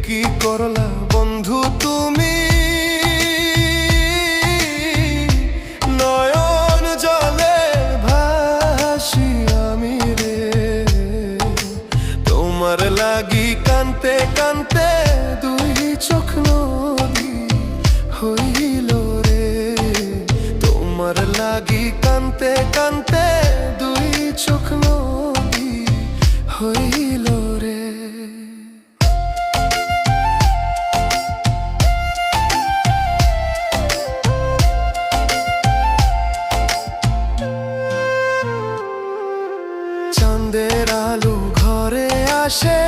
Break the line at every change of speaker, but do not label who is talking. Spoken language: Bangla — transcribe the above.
কি করলা বন্ধু তুমি, নয়ন জলে ভাসি আমি রে। তোমার লাগি কানতে কানতে দুই চোখ নদী হইল রে। তোমার লাগি কানতে কানতে দুই চোখ নদী হইল রে। চাঁদের আলো ঘরে আসে,